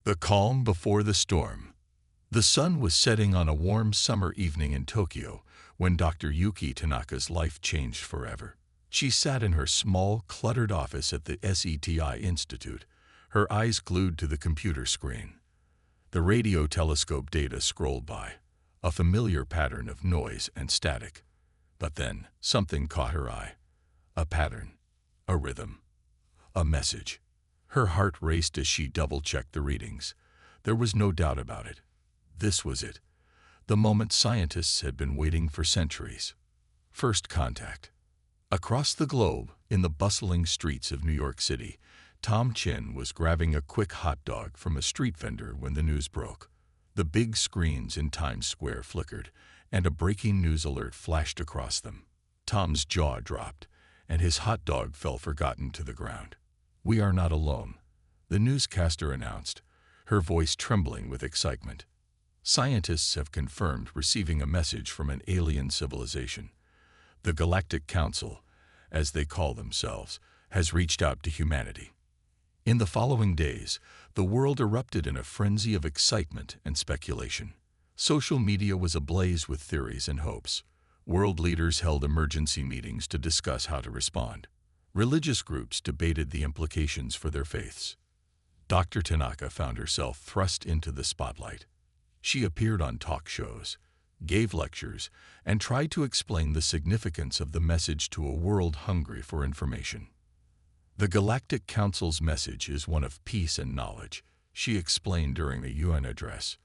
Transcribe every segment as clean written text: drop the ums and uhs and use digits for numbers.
The calm before the storm. The sun was setting on a warm summer evening in Tokyo when Dr. Yuki Tanaka's life changed forever. She sat in her small, cluttered office at the SETI Institute, her eyes glued to the computer screen. The radio telescope data scrolled by, a familiar pattern of noise and static. But then, something caught her eye. A pattern, a rhythm, a message. Her heart raced as she double-checked the readings. There was no doubt about it. This was it. The moment scientists had been waiting for centuries. First contact. Across the globe, in the bustling streets of New York City, Tom Chin was grabbing a quick hot dog from a street vendor when the news broke. The big screens in Times Square flickered, and a breaking news alert flashed across them. Tom's jaw dropped, and his hot dog fell forgotten to the ground. "We are not alone," the newscaster announced, her voice trembling with excitement. Scientists have confirmed receiving a message from an alien civilization. The Galactic Council, as they call themselves, has reached out to humanity. In the following days, the world erupted in a frenzy of excitement and speculation. Social media was ablaze with theories and hopes. World leaders held emergency meetings to discuss how to respond. Religious groups debated the implications for their faiths. Dr. Tanaka found herself thrust into the spotlight. She appeared on talk shows, gave lectures, and tried to explain the significance of the message to a world hungry for information. "The Galactic Council's message is one of peace and knowledge," she explained during a UN address.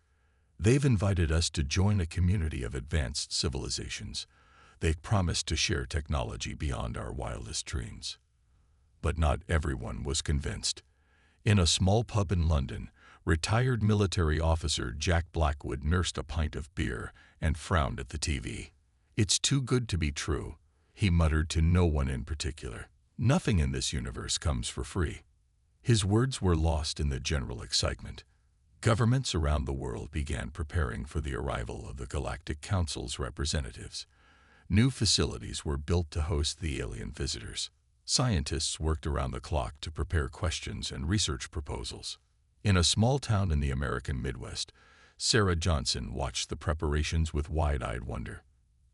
"They've invited us to join a community of advanced civilizations. They promised to share technology beyond our wildest dreams." But not everyone was convinced. In a small pub in London, retired military officer Jack Blackwood nursed a pint of beer and frowned at the TV. "It's too good to be true," he muttered to no one in particular. "Nothing in this universe comes for free." His words were lost in the general excitement. Governments around the world began preparing for the arrival of the Galactic Council's representatives. New facilities were built to host the alien visitors. Scientists worked around the clock to prepare questions and research proposals. In a small town in the American Midwest, Sarah Johnson watched the preparations with wide-eyed wonder.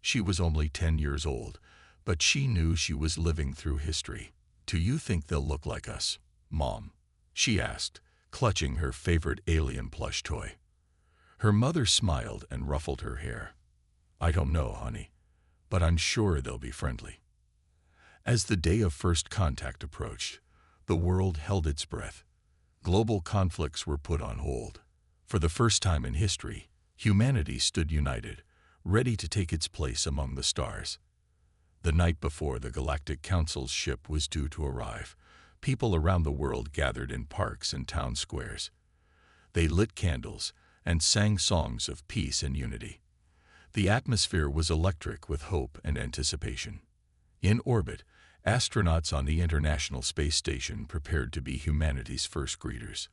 She was only 10 years old, but she knew she was living through history. "Do you think they'll look like us, Mom?" she asked, clutching her favorite alien plush toy. Her mother smiled and ruffled her hair. "I don't know, honey, but I'm sure they'll be friendly." As the day of first contact approached, the world held its breath. Global conflicts were put on hold. For the first time in history, humanity stood united, ready to take its place among the stars. The night before the Galactic Council's ship was due to arrive, people around the world gathered in parks and town squares. They lit candles and sang songs of peace and unity. The atmosphere was electric with hope and anticipation. In orbit, astronauts on the International Space Station prepared to be humanity's first greeters.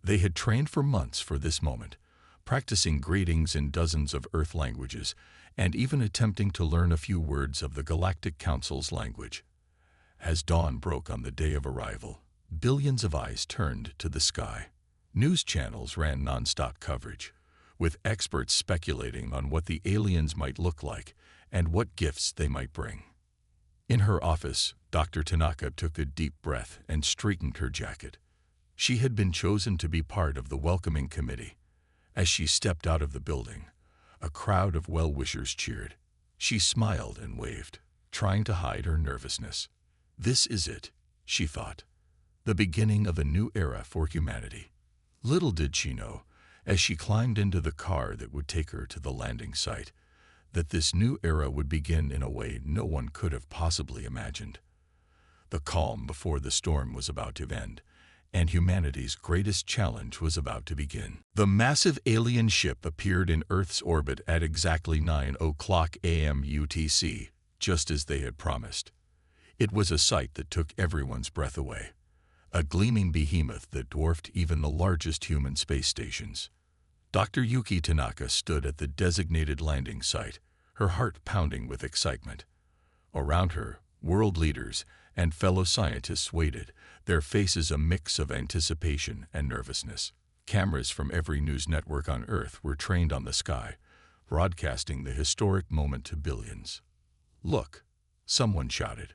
They had trained for months for this moment, practicing greetings in dozens of Earth languages and even attempting to learn a few words of the Galactic Council's language. As dawn broke on the day of arrival, billions of eyes turned to the sky. News channels ran nonstop coverage, with experts speculating on what the aliens might look like and what gifts they might bring. In her office, Dr. Tanaka took a deep breath and straightened her jacket. She had been chosen to be part of the welcoming committee. As she stepped out of the building, a crowd of well-wishers cheered. She smiled and waved, trying to hide her nervousness. "This is it," she thought, "the beginning of a new era for humanity." Little did she know, as she climbed into the car that would take her to the landing site, that this new era would begin in a way no one could have possibly imagined. The calm before the storm was about to end, and humanity's greatest challenge was about to begin. The massive alien ship appeared in Earth's orbit at exactly 9:00 a.m. UTC, just as they had promised. It was a sight that took everyone's breath away, a gleaming behemoth that dwarfed even the largest human space stations. Dr. Yuki Tanaka stood at the designated landing site, her heart pounding with excitement. Around her, world leaders and fellow scientists waited, their faces a mix of anticipation and nervousness. Cameras from every news network on Earth were trained on the sky, broadcasting the historic moment to billions. "Look!" someone shouted.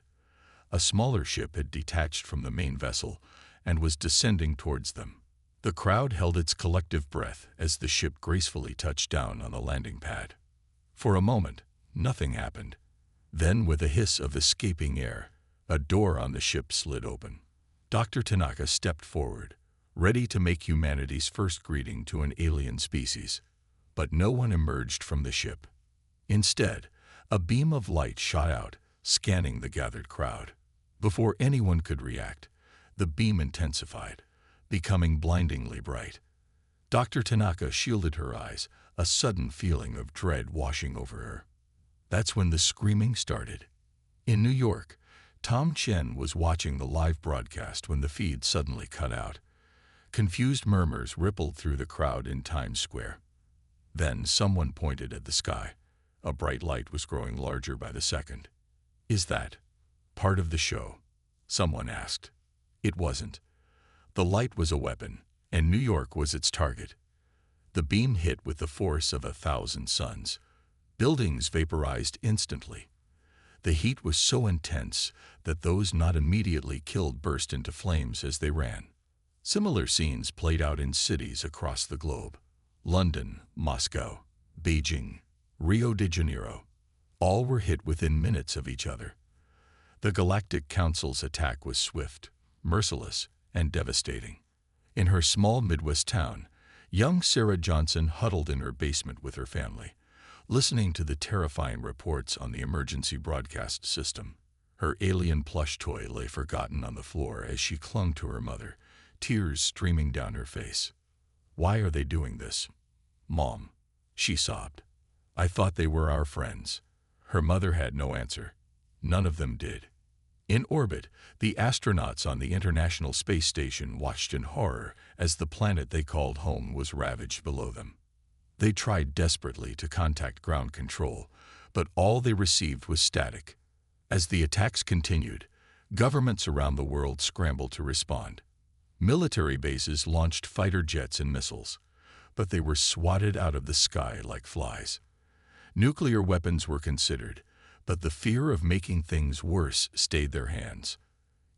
A smaller ship had detached from the main vessel and was descending towards them. The crowd held its collective breath as the ship gracefully touched down on the landing pad. For a moment, nothing happened. Then, with a hiss of escaping air, a door on the ship slid open. Dr. Tanaka stepped forward, ready to make humanity's first greeting to an alien species. But no one emerged from the ship. Instead, a beam of light shot out, scanning the gathered crowd. Before anyone could react, the beam intensified, becoming blindingly bright. Dr. Tanaka shielded her eyes, a sudden feeling of dread washing over her. That's when the screaming started. In New York, Tom Chen was watching the live broadcast when the feed suddenly cut out. Confused murmurs rippled through the crowd in Times Square. Then someone pointed at the sky. A bright light was growing larger by the second. "Is that part of the show?" someone asked. It wasn't. The light was a weapon, and New York was its target. The beam hit with the force of 1,000 suns. Buildings vaporized instantly. The heat was so intense that those not immediately killed burst into flames as they ran. Similar scenes played out in cities across the globe. London, Moscow, Beijing, Rio de Janeiro. All were hit within minutes of each other. The Galactic Council's attack was swift, merciless, and devastating. In her small Midwest town, young Sarah Johnson huddled in her basement with her family, listening to the terrifying reports on the emergency broadcast system. Her alien plush toy lay forgotten on the floor as she clung to her mother, tears streaming down her face. "Why are they doing this, Mom?" she sobbed. "I thought they were our friends." Her mother had no answer. None of them did. In orbit, the astronauts on the International Space Station watched in horror as the planet they called home was ravaged below them. They tried desperately to contact ground control, but all they received was static. As the attacks continued, governments around the world scrambled to respond. Military bases launched fighter jets and missiles, but they were swatted out of the sky like flies. Nuclear weapons were considered, but the fear of making things worse stayed their hands.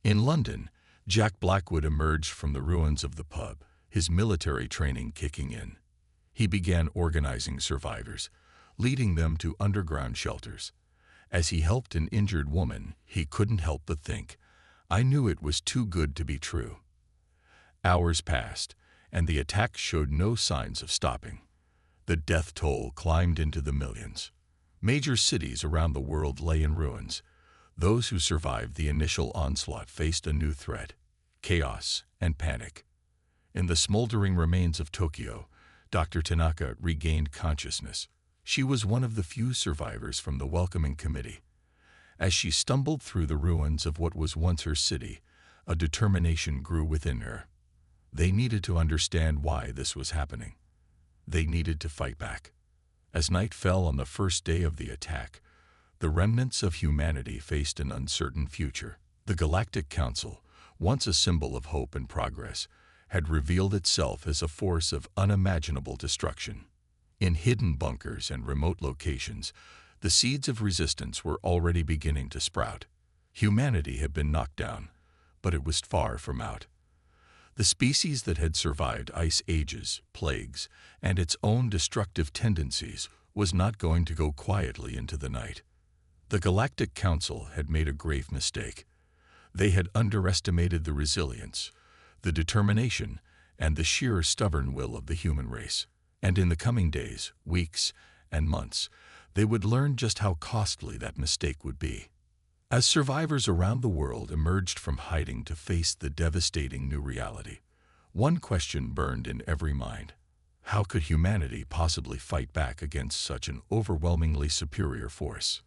In London, Jack Blackwood emerged from the ruins of the pub, his military training kicking in. He began organizing survivors, leading them to underground shelters. As he helped an injured woman, he couldn't help but think, "I knew it was too good to be true." Hours passed, and the attack showed no signs of stopping. The death toll climbed into the millions. Major cities around the world lay in ruins. Those who survived the initial onslaught faced a new threat: chaos and panic. In the smoldering remains of Tokyo, Dr. Tanaka regained consciousness. She was one of the few survivors from the welcoming committee. As she stumbled through the ruins of what was once her city, a determination grew within her. They needed to understand why this was happening. They needed to fight back. As night fell on the first day of the attack, the remnants of humanity faced an uncertain future. The Galactic Council, once a symbol of hope and progress, had revealed itself as a force of unimaginable destruction. In hidden bunkers and remote locations, the seeds of resistance were already beginning to sprout. Humanity had been knocked down, but it was far from out. The species that had survived ice ages, plagues, and its own destructive tendencies was not going to go quietly into the night. The Galactic Council had made a grave mistake. They had underestimated the resilience, the determination, and the sheer stubborn will of the human race. And in the coming days, weeks, and months, they would learn just how costly that mistake would be. As survivors around the world emerged from hiding to face the devastating new reality, one question burned in every mind: how could humanity possibly fight back against such an overwhelmingly superior force?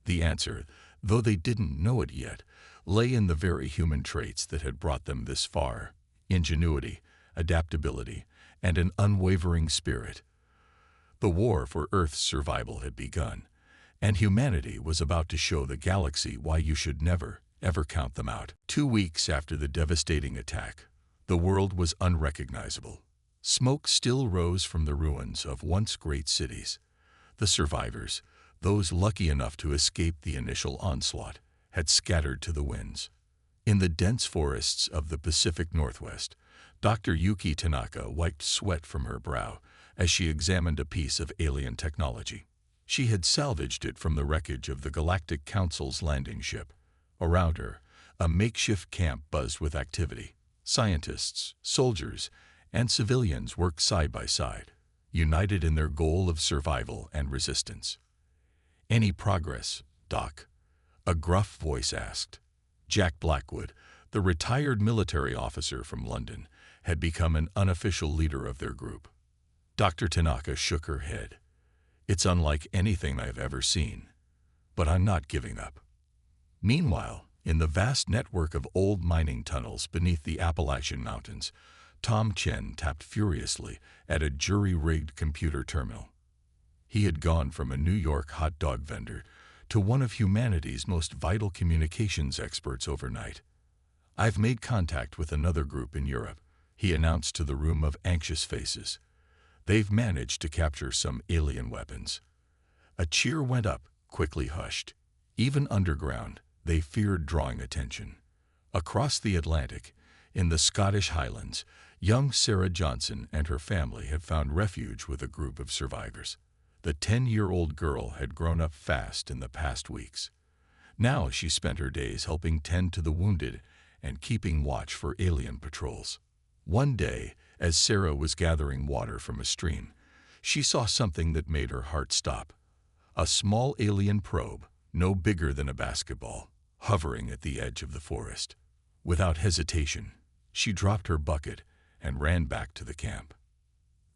The answer, though they didn't know it yet, lay in the very human traits that had brought them this far: ingenuity, adaptability, and an unwavering spirit. The war for Earth's survival had begun, and humanity was about to show the galaxy why you should never, ever count them out. 2 weeks after the devastating attack, the world was unrecognizable. Smoke still rose from the ruins of once great cities. The survivors, those lucky enough to escape the initial onslaught, had scattered to the winds. In the dense forests of the Pacific Northwest, Dr. Yuki Tanaka wiped sweat from her brow as she examined a piece of alien technology. She had salvaged it from the wreckage of the Galactic Council's landing ship. Around her, a makeshift camp buzzed with activity. Scientists, soldiers, and civilians worked side by side, united in their goal of survival and resistance. "Any progress, Doc?" a gruff voice asked. Jack Blackwood, the retired military officer from London, had become an unofficial leader of their group. Dr. Tanaka shook her head. "It's unlike anything I've ever seen, but I'm not giving up." Meanwhile, in the vast network of old mining tunnels beneath the Appalachian Mountains, Tom Chen tapped furiously at a jury-rigged computer terminal. He had gone from a New York hot dog vendor to one of humanity's most vital communications experts overnight. "I've made contact with another group in Europe," he announced to the room of anxious faces. "They've managed to capture some alien weapons." A cheer went up, quickly hushed. Even underground, they feared drawing attention. Across the Atlantic, in the Scottish Highlands, young Sarah Johnson and her family had found refuge with a group of survivors. The 10-year-old girl had grown up fast in the past weeks. Now she spent her days helping tend to the wounded and keeping watch for alien patrols. One day, as Sarah was gathering water from a stream, she saw something that made her heart stop. A small alien probe, no bigger than a basketball, hovering at the edge of the forest. Without hesitation, she dropped her bucket and ran back to the camp.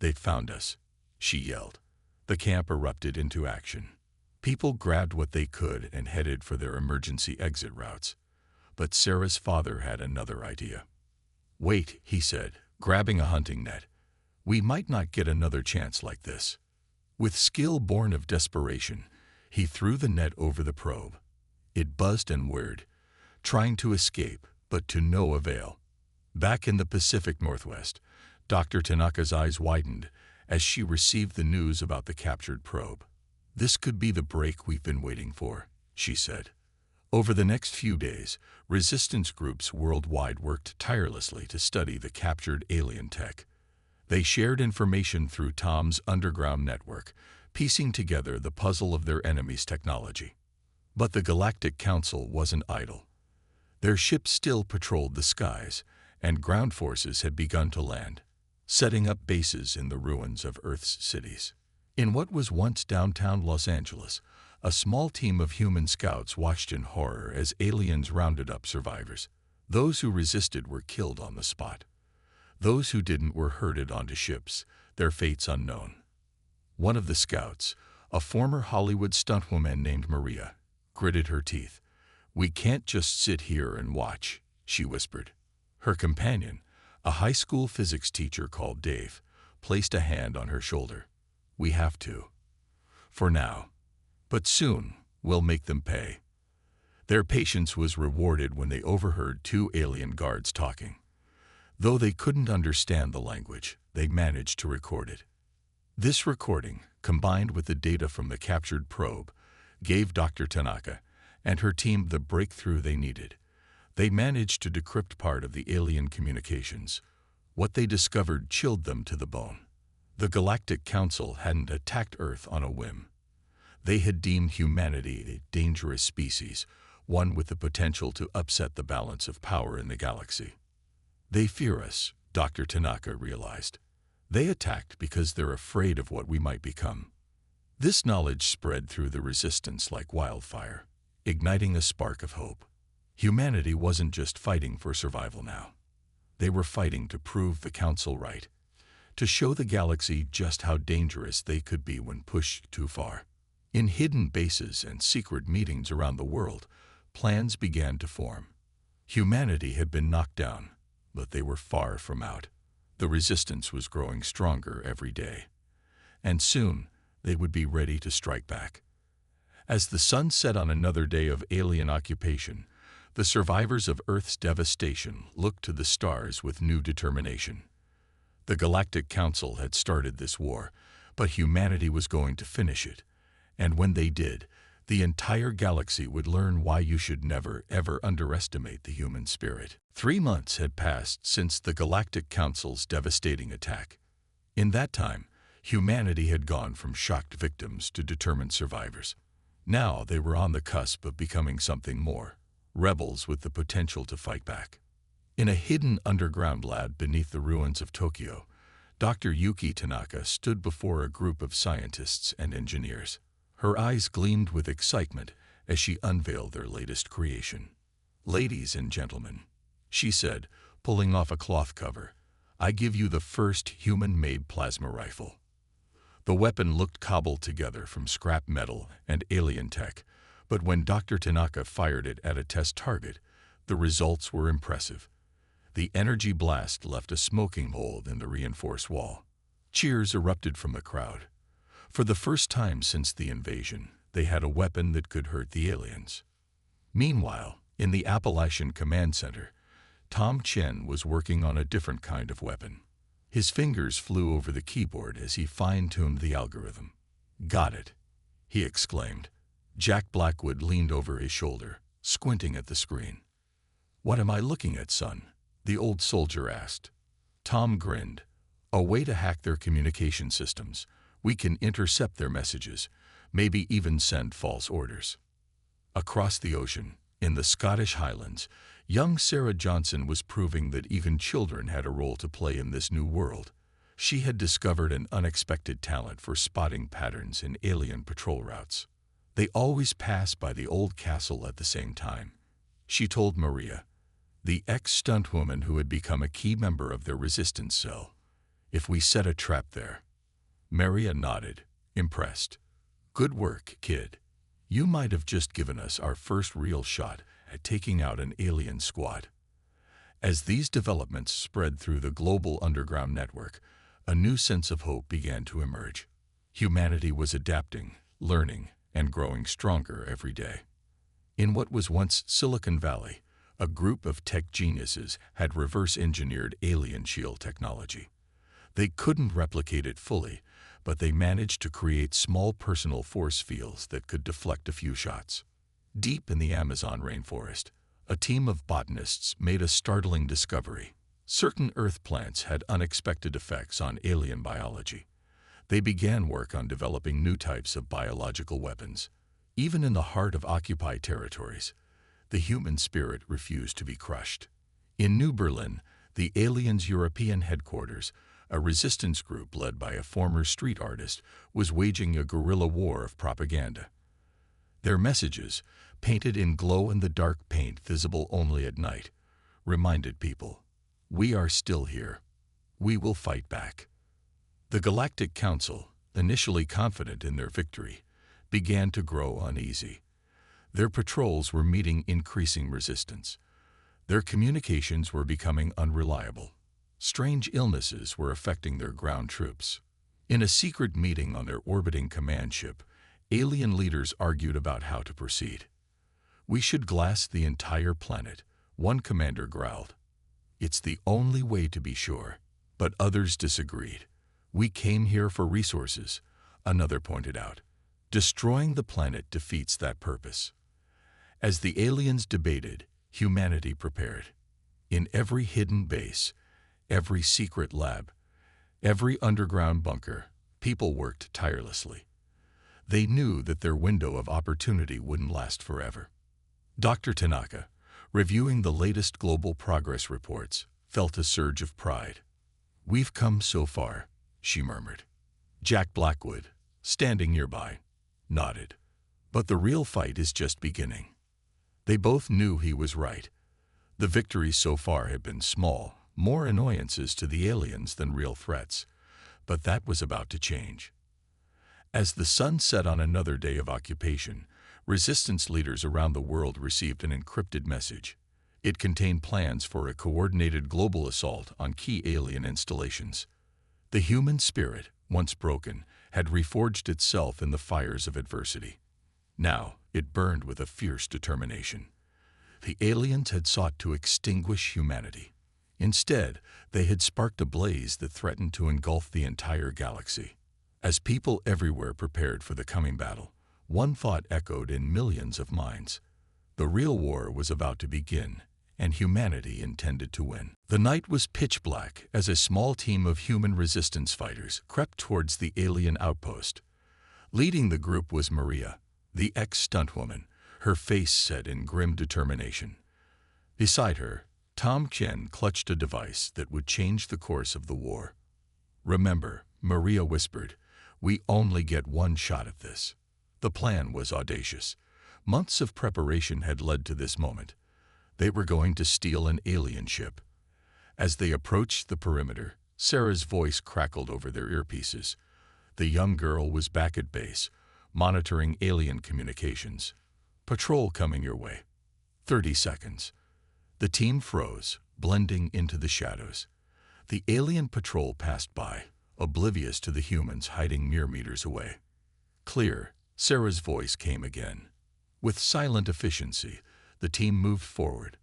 "They've found us," she yelled. The camp erupted into action. People grabbed what they could and headed for their emergency exit routes. But Sarah's father had another idea. "Wait," he said, grabbing a hunting net. "We might not get another chance like this." With skill born of desperation, he threw the net over the probe. It buzzed and whirred, trying to escape, but to no avail. Back in the Pacific Northwest, Dr. Tanaka's eyes widened as she received the news about the captured probe. "This could be the break we've been waiting for," she said. Over the next few days, resistance groups worldwide worked tirelessly to study the captured alien tech. They shared information through Tom's underground network, piecing together the puzzle of their enemy's technology. But the Galactic Council wasn't idle. Their ships still patrolled the skies, and ground forces had begun to land, setting up bases in the ruins of Earth's cities. In what was once downtown Los Angeles, a small team of human scouts watched in horror as aliens rounded up survivors. Those who resisted were killed on the spot. Those who didn't were herded onto ships, their fates unknown. One of the scouts, a former Hollywood stuntwoman named Maria, gritted her teeth. "We can't just sit here and watch," she whispered. Her companion, a high school physics teacher called Dave, placed a hand on her shoulder. "We have to. For now. But soon, we'll make them pay." Their patience was rewarded when they overheard two alien guards talking. Though they couldn't understand the language, they managed to record it. This recording, combined with the data from the captured probe, gave Dr. Tanaka and her team the breakthrough they needed. They managed to decrypt part of the alien communications. What they discovered chilled them to the bone. The Galactic Council hadn't attacked Earth on a whim. They had deemed humanity a dangerous species, one with the potential to upset the balance of power in the galaxy. "They fear us," Dr. Tanaka realized. "They attacked because they're afraid of what we might become." This knowledge spread through the resistance like wildfire, igniting a spark of hope. Humanity wasn't just fighting for survival now. They were fighting to prove the Council right, to show the galaxy just how dangerous they could be when pushed too far. In hidden bases and secret meetings around the world, plans began to form. Humanity had been knocked down, but they were far from out. The resistance was growing stronger every day, and soon they would be ready to strike back. As the sun set on another day of alien occupation, the survivors of Earth's devastation looked to the stars with new determination. The Galactic Council had started this war, but humanity was going to finish it. And when they did, the entire galaxy would learn why you should never, ever underestimate the human spirit. 3 months had passed since the Galactic Council's devastating attack. In that time, humanity had gone from shocked victims to determined survivors. Now they were on the cusp of becoming something more, rebels with the potential to fight back. In a hidden underground lab beneath the ruins of Tokyo, Dr. Yuki Tanaka stood before a group of scientists and engineers. Her eyes gleamed with excitement as she unveiled their latest creation. "Ladies and gentlemen," she said, pulling off a cloth cover, "I give you the first human-made plasma rifle." The weapon looked cobbled together from scrap metal and alien tech, but when Dr. Tanaka fired it at a test target, the results were impressive. The energy blast left a smoking hole in the reinforced wall. Cheers erupted from the crowd. For the first time since the invasion, they had a weapon that could hurt the aliens. Meanwhile, in the Appalachian Command Center, Tom Chen was working on a different kind of weapon. His fingers flew over the keyboard as he fine-tuned the algorithm. "Got it," he exclaimed. Jack Blackwood leaned over his shoulder, squinting at the screen. "What am I looking at, son?" the old soldier asked. Tom grinned. "A way to hack their communication systems. We can intercept their messages, maybe even send false orders." Across the ocean, in the Scottish Highlands, young Sarah Johnson was proving that even children had a role to play in this new world. She had discovered an unexpected talent for spotting patterns in alien patrol routes. They always pass by the old castle at the same time, she told Maria, the ex-stuntwoman who had become a key member of their resistance cell. "If we set a trap there." Maria nodded, impressed. "Good work, kid. You might have just given us our first real shot at taking out an alien squad." As these developments spread through the global underground network, a new sense of hope began to emerge. Humanity was adapting, learning, and growing stronger every day. In what was once Silicon Valley, a group of tech geniuses had reverse-engineered alien shield technology. They couldn't replicate it fully, but they managed to create small personal force fields that could deflect a few shots. Deep in the Amazon rainforest, a team of botanists made a startling discovery. Certain earth plants had unexpected effects on alien biology. They began work on developing new types of biological weapons. Even in the heart of occupied territories, the human spirit refused to be crushed. In New Berlin, the aliens' European headquarters, a resistance group led by a former street artist, was waging a guerrilla war of propaganda. Their messages, painted in glow-in-the-dark paint visible only at night, reminded people, "We are still here. We will fight back." The Galactic Council, initially confident in their victory, began to grow uneasy. Their patrols were meeting increasing resistance. Their communications were becoming unreliable. Strange illnesses were affecting their ground troops. In a secret meeting on their orbiting command ship, alien leaders argued about how to proceed. "We should glass the entire planet," one commander growled. "It's the only way to be sure." But others disagreed. "We came here for resources," another pointed out. "Destroying the planet defeats that purpose." As the aliens debated, humanity prepared. In every hidden base, every secret lab, every underground bunker, people worked tirelessly. They knew that their window of opportunity wouldn't last forever. Dr. Tanaka, reviewing the latest global progress reports, felt a surge of pride. "We've come so far," she murmured. Jack Blackwood, standing nearby, nodded. "But the real fight is just beginning." They both knew he was right. The victories so far had been small, more annoyances to the aliens than real threats, but that was about to change. As the sun set on another day of occupation, resistance leaders around the world received an encrypted message. It contained plans for a coordinated global assault on key alien installations. The human spirit, once broken, had reforged itself in the fires of adversity. Now it burned with a fierce determination. The aliens had sought to extinguish humanity. Instead, they had sparked a blaze that threatened to engulf the entire galaxy. As people everywhere prepared for the coming battle, one thought echoed in millions of minds. The real war was about to begin, and humanity intended to win. The night was pitch black as a small team of human resistance fighters crept towards the alien outpost. Leading the group was Maria, the ex-stuntwoman, her face set in grim determination. Beside her, Tom Chen clutched a device that would change the course of the war. "Remember," Maria whispered, "we only get one shot at this." The plan was audacious. Months of preparation had led to this moment. They were going to steal an alien ship. As they approached the perimeter, Sarah's voice crackled over their earpieces. The young girl was back at base, monitoring alien communications. "Patrol coming your way. 30 seconds. The team froze, blending into the shadows. The alien patrol passed by, oblivious to the humans hiding mere meters away. "Clear," Sarah's voice came again. With silent efficiency, the team moved forward.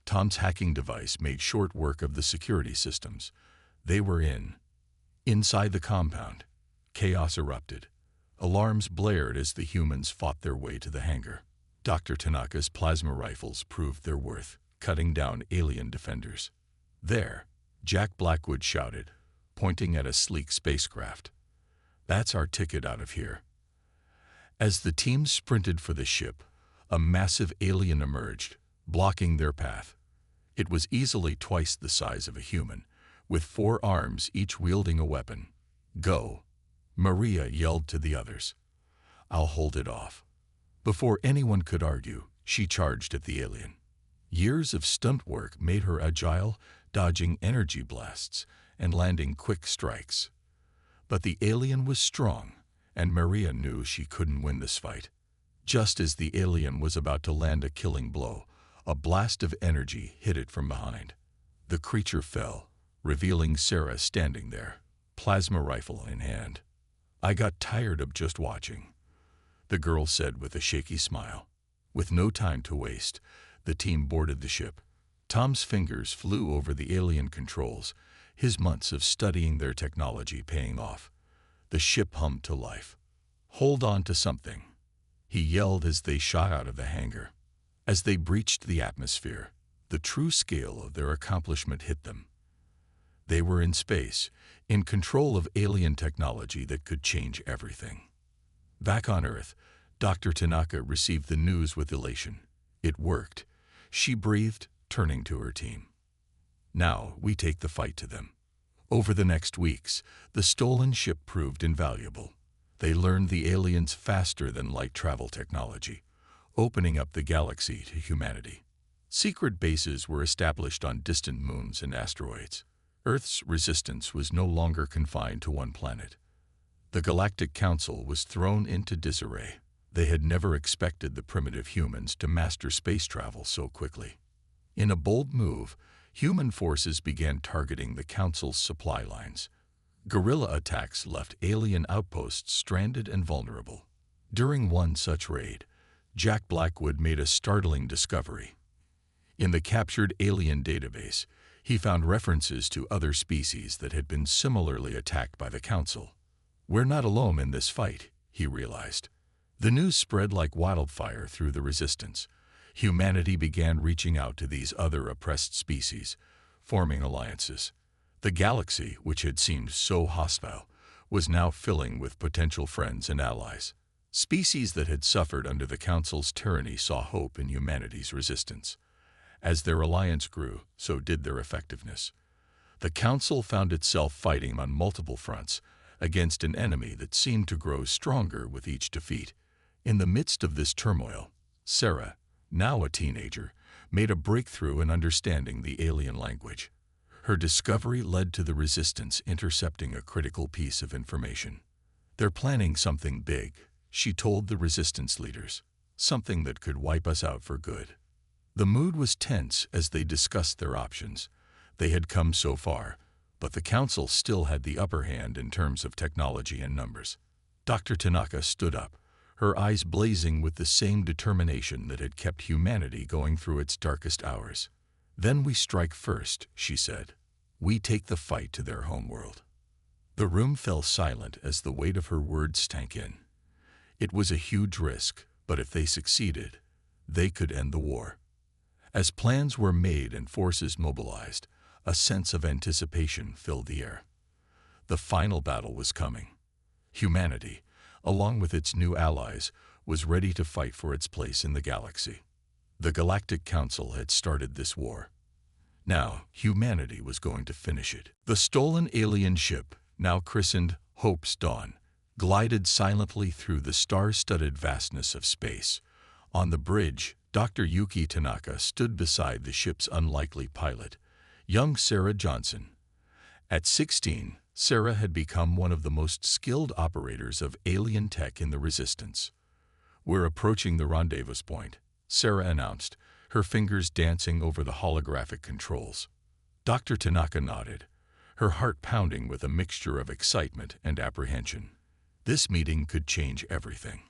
Tom's hacking device made short work of the security systems. They were in. Inside the compound, chaos erupted. Alarms blared as the humans fought their way to the hangar. Dr. Tanaka's plasma rifles proved their worth, cutting down alien defenders. "There," Jack Blackwood shouted, pointing at a sleek spacecraft. "That's our ticket out of here." As the team sprinted for the ship, a massive alien emerged, blocking their path. It was easily twice the size of a human, with 4 arms each wielding a weapon. "Go," Maria yelled to the others. "I'll hold it off." Before anyone could argue, she charged at the alien. Years of stunt work made her agile, dodging energy blasts and landing quick strikes. But the alien was strong, and Maria knew she couldn't win this fight. Just as the alien was about to land a killing blow, a blast of energy hit it from behind. The creature fell, revealing Sarah standing there, plasma rifle in hand. "I got tired of just watching," the girl said with a shaky smile. With no time to waste, the team boarded the ship. Tom's fingers flew over the alien controls, his months of studying their technology paying off. The ship hummed to life. "Hold on to something," he yelled as they shot out of the hangar. As they breached the atmosphere, the true scale of their accomplishment hit them. They were in space, in control of alien technology that could change everything. Back on Earth, Dr. Tanaka received the news with elation. It worked. She breathed, turning to her team. "Now we take the fight to them." Over the next weeks, the stolen ship proved invaluable. They learned the aliens' faster-than-light travel technology, opening up the galaxy to humanity. Secret bases were established on distant moons and asteroids. Earth's resistance was no longer confined to one planet. The Galactic Council was thrown into disarray. They had never expected the primitive humans to master space travel so quickly. In a bold move, human forces began targeting the Council's supply lines. Guerrilla attacks left alien outposts stranded and vulnerable. During one such raid, Jack Blackwood made a startling discovery. In the captured alien database, he found references to other species that had been similarly attacked by the Council. "We're not alone in this fight," he realized. The news spread like wildfire through the resistance. Humanity began reaching out to these other oppressed species, forming alliances. The galaxy, which had seemed so hostile, was now filling with potential friends and allies. Species that had suffered under the Council's tyranny saw hope in humanity's resistance. As their alliance grew, so did their effectiveness. The Council found itself fighting on multiple fronts against an enemy that seemed to grow stronger with each defeat. In the midst of this turmoil, Sarah, now a teenager, made a breakthrough in understanding the alien language. Her discovery led to the resistance intercepting a critical piece of information. "They're planning something big," she told the resistance leaders, "something that could wipe us out for good." The mood was tense as they discussed their options. They had come so far, but the Council still had the upper hand in terms of technology and numbers. Dr. Tanaka stood up, her eyes blazing with the same determination that had kept humanity going through its darkest hours. "Then we strike first," she said. "We take the fight to their homeworld." The room fell silent as the weight of her words sank in. It was a huge risk, but if they succeeded, they could end the war. As plans were made and forces mobilized, a sense of anticipation filled the air. The final battle was coming. Humanity, along with its new allies, was ready to fight for its place in the galaxy. The Galactic Council had started this war. Now, humanity was going to finish it. The stolen alien ship, now christened Hope's Dawn, glided silently through the star-studded vastness of space. On the bridge, Dr. Yuki Tanaka stood beside the ship's unlikely pilot, young Sarah Johnson. At 16, Sarah had become one of the most skilled operators of alien tech in the Resistance. "We're approaching the rendezvous point," Sarah announced, her fingers dancing over the holographic controls. Dr. Tanaka nodded, her heart pounding with a mixture of excitement and apprehension. This meeting could change everything.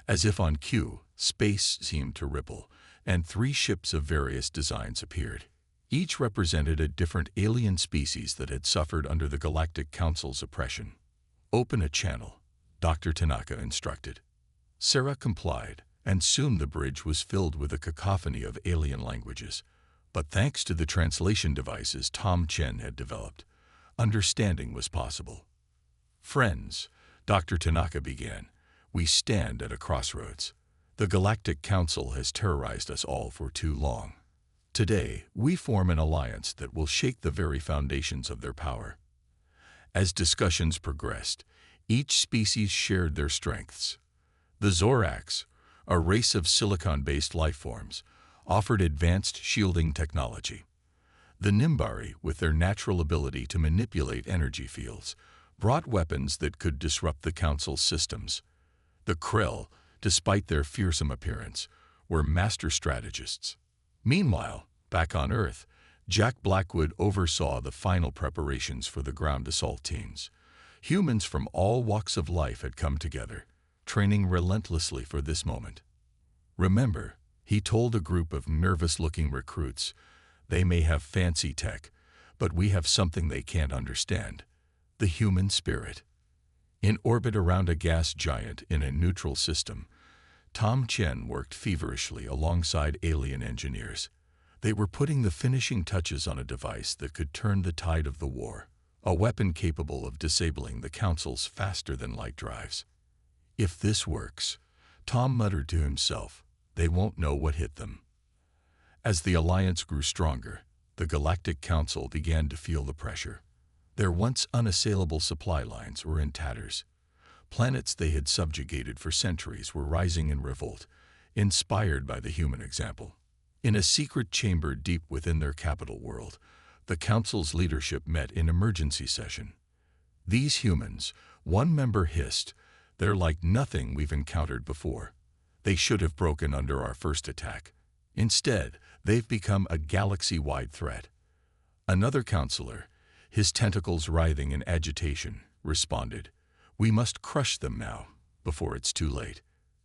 As if on cue, space seemed to ripple, and 3 ships of various designs appeared. Each represented a different alien species that had suffered under the Galactic Council's oppression. "Open a channel," Dr. Tanaka instructed. Sarah complied, and soon the bridge was filled with a cacophony of alien languages. But thanks to the translation devices Tom Chen had developed, understanding was possible. "Friends," Dr. Tanaka began, "we stand at a crossroads. The Galactic Council has terrorized us all for too long. Today, we form an alliance that will shake the very foundations of their power." As discussions progressed, each species shared their strengths. The Zorax, a race of silicon-based lifeforms, offered advanced shielding technology. The Nimbari, with their natural ability to manipulate energy fields, brought weapons that could disrupt the Council's systems. The Krell, despite their fearsome appearance, were master strategists. Meanwhile, back on Earth, Jack Blackwood oversaw the final preparations for the ground assault teams. Humans from all walks of life had come together, training relentlessly for this moment. "Remember," he told a group of nervous-looking recruits, "they may have fancy tech, but we have something they can't understand: the human spirit." In orbit around a gas giant in a neutral system, Tom Chen worked feverishly alongside alien engineers. They were putting the finishing touches on a device that could turn the tide of the war, a weapon capable of disabling the Council's faster-than-light drives. "If this works," Tom muttered to himself, "they won't know what hit them." As the alliance grew stronger, the Galactic Council began to feel the pressure. Their once unassailable supply lines were in tatters. Planets they had subjugated for centuries were rising in revolt, inspired by the human example. In a secret chamber deep within their capital world, the Council's leadership met in emergency session. "These humans," one member hissed, "they're like nothing we've encountered before. They should have broken under our first attack. Instead, they've become a galaxy-wide threat." Another counselor, his tentacles writhing in agitation, responded, "We must crush them now, before it's too late.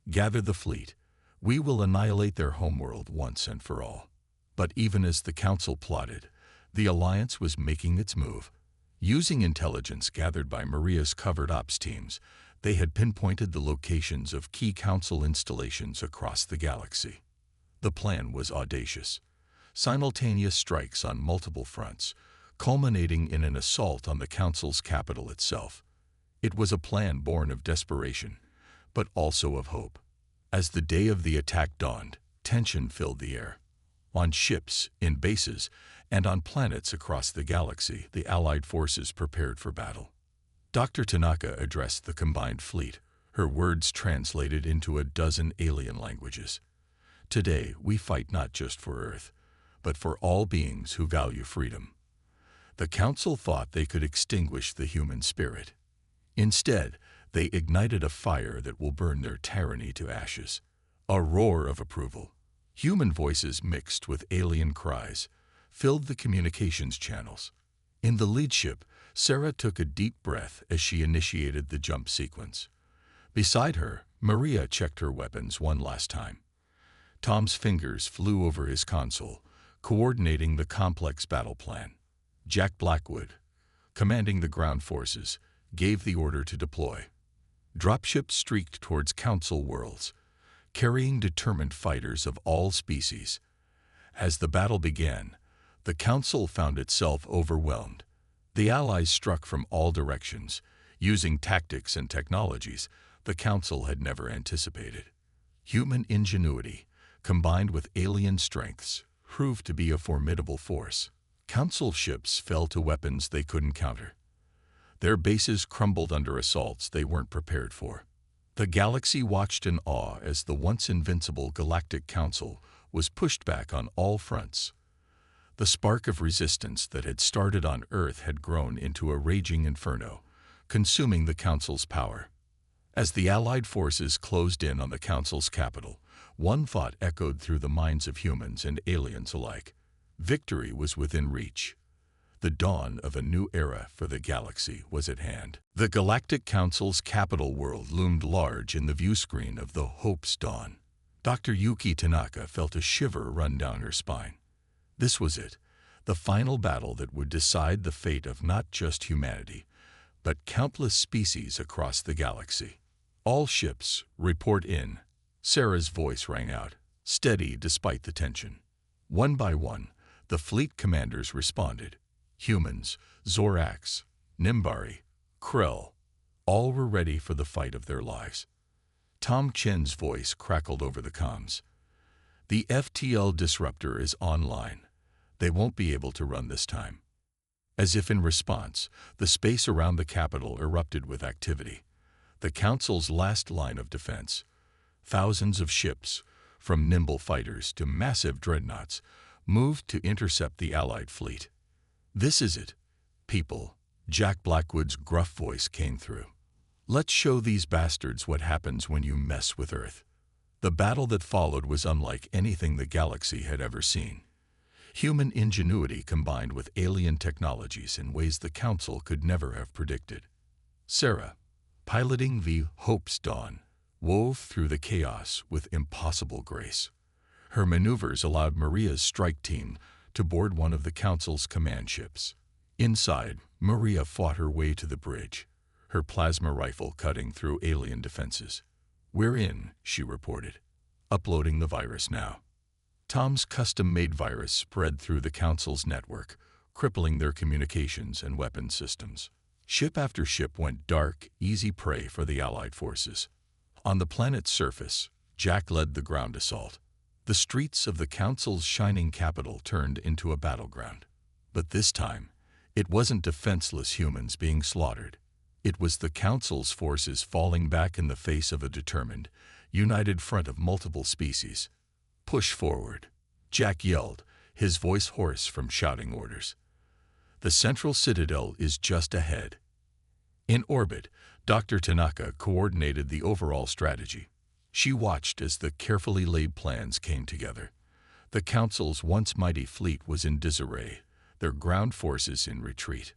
Gather the fleet. We will annihilate their homeworld once and for all." But even as the Council plotted, the Alliance was making its move. Using intelligence gathered by Maria's covered ops teams, they had pinpointed the locations of key Council installations across the galaxy. The plan was audacious: simultaneous strikes on multiple fronts, culminating in an assault on the Council's capital itself. It was a plan born of desperation, but also of hope. As the day of the attack dawned, tension filled the air. On ships, in bases, and on planets across the galaxy, the Allied forces prepared for battle. Dr. Tanaka addressed the combined fleet, her words translated into a dozen alien languages. "Today, we fight not just for Earth, but for all beings who value freedom." The Council thought they could extinguish the human spirit. Instead, they ignited a fire that will burn their tyranny to ashes. A roar of approval, human voices mixed with alien cries, filled the communications channels. In the lead ship, Sarah took a deep breath as she initiated the jump sequence. Beside her, Maria checked her weapons one last time. Tom's fingers flew over his console, coordinating the complex battle plan. Jack Blackwood, commanding the ground forces, gave the order to deploy. Dropships streaked towards Council worlds, carrying determined fighters of all species. As the battle began, the Council found itself overwhelmed. The Allies struck from all directions, using tactics and technologies the Council had never anticipated. Human ingenuity, combined with alien strengths, proved to be a formidable force. Council ships fell to weapons they couldn't counter. Their bases crumbled under assaults they weren't prepared for. The galaxy watched in awe as the once invincible Galactic Council was pushed back on all fronts. The spark of resistance that had started on Earth had grown into a raging inferno, consuming the Council's power. As the Allied forces closed in on the Council's capital, one thought echoed through the minds of humans and aliens alike. Victory was within reach. The dawn of a new era for the galaxy was at hand. The Galactic Council's capital world loomed large in the viewscreen of the Hope's dawn. Dr. Yuki Tanaka felt a shiver run down her spine. This was it, the final battle that would decide the fate of not just humanity, but countless species across the galaxy. All ships, report in. Sarah's voice rang out, steady despite the tension. One by one, the fleet commanders responded. Humans, Zorax, Nimbari, Krell, all were ready for the fight of their lives. Tom Chen's voice crackled over the comms. The FTL disruptor is online. They won't be able to run this time. As if in response, the space around the capital erupted with activity. The Council's last line of defense. Thousands of ships, from nimble fighters to massive dreadnoughts, moved to intercept the Allied fleet. This is it, people. Jack Blackwood's gruff voice came through. Let's show these bastards what happens when you mess with Earth. The battle that followed was unlike anything the galaxy had ever seen. Human ingenuity combined with alien technologies in ways the Council could never have predicted. Sarah, piloting the Hope's Dawn, wove through the chaos with impossible grace. Her maneuvers allowed Maria's strike team to board one of the Council's command ships. Inside, Maria fought her way to the bridge, her plasma rifle cutting through alien defenses. "We're in," she reported. "Uploading the virus now." Tom's custom-made virus spread through the Council's network, crippling their communications and weapons systems. Ship after ship went dark, easy prey for the Allied forces. On the planet's surface, Jack led the ground assault. The streets of the Council's shining capital turned into a battleground. But this time, it wasn't defenseless humans being slaughtered. It was the Council's forces falling back in the face of a determined, united front of multiple species. "Push forward," Jack yelled, his voice hoarse from shouting orders. "The central citadel is just ahead." In orbit, Dr. Tanaka coordinated the overall strategy. She watched as the carefully laid plans came together. The Council's once mighty fleet was in disarray, their ground forces in retreat.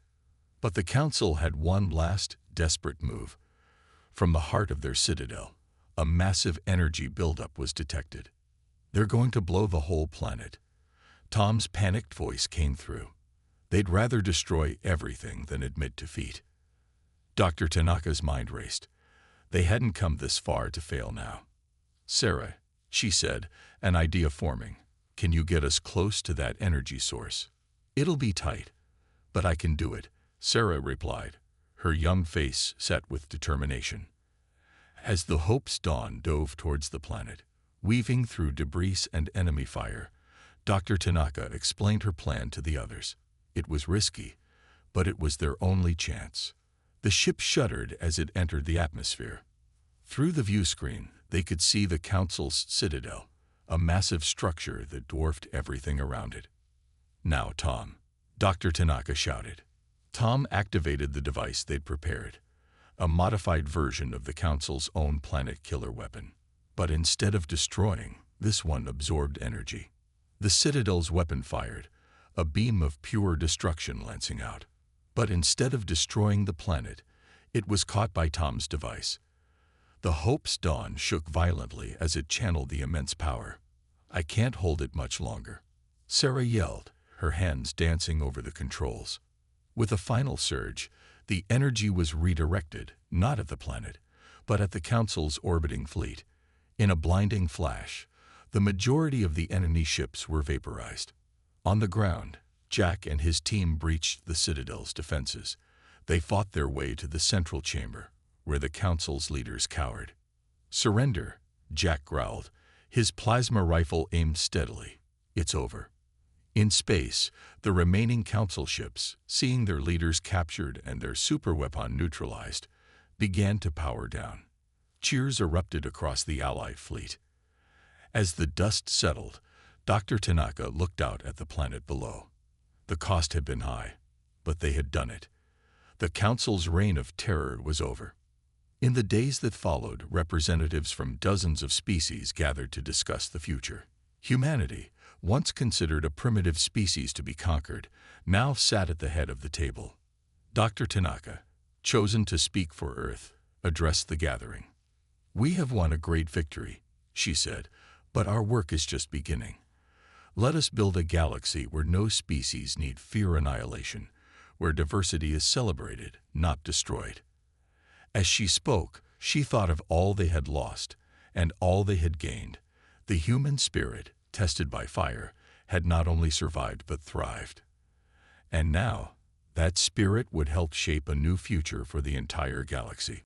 But the Council had one last, desperate move. From the heart of their citadel, a massive energy buildup was detected. "They're going to blow the whole planet." Tom's panicked voice came through. They'd rather destroy everything than admit defeat. Dr. Tanaka's mind raced. They hadn't come this far to fail now. "Sarah," she said, an idea forming, "can you get us close to that energy source?" "It'll be tight, but I can do it," Sarah replied, her young face set with determination. As the Hope's Dawn dove towards the planet, weaving through debris and enemy fire, Dr. Tanaka explained her plan to the others. It was risky, but it was their only chance. The ship shuddered as it entered the atmosphere. Through the viewscreen, they could see the Council's citadel, a massive structure that dwarfed everything around it. "Now, Tom," Dr. Tanaka shouted. Tom activated the device they'd prepared, a modified version of the Council's own planet-killer weapon. But instead of destroying, this one absorbed energy. The Citadel's weapon fired, a beam of pure destruction lancing out. But instead of destroying the planet, it was caught by Tom's device. The Hope's Dawn shook violently as it channeled the immense power. "I can't hold it much longer." Sarah yelled, her hands dancing over the controls. With a final surge, the energy was redirected, not at the planet, but at the Council's orbiting fleet. In a blinding flash, the majority of the enemy ships were vaporized. On the ground, Jack and his team breached the Citadel's defenses. They fought their way to the central chamber, where the Council's leaders cowered. "Surrender," Jack growled, his plasma rifle aimed steadily. "It's over." In space, the remaining Council ships, seeing their leaders captured and their superweapon neutralized, began to power down. Cheers erupted across the Allied fleet. As the dust settled, Dr. Tanaka looked out at the planet below. The cost had been high, but they had done it. The Council's reign of terror was over. In the days that followed, representatives from dozens of species gathered to discuss the future. Humanity, once considered a primitive species to be conquered, now sat at the head of the table. Dr. Tanaka, chosen to speak for Earth, addressed the gathering. "We have won a great victory," she said, "but our work is just beginning. Let us build a galaxy where no species need fear annihilation, where diversity is celebrated, not destroyed." As she spoke, she thought of all they had lost and all they had gained. The human spirit, tested by fire, had not only survived but thrived. And now, that spirit would help shape a new future for the entire galaxy.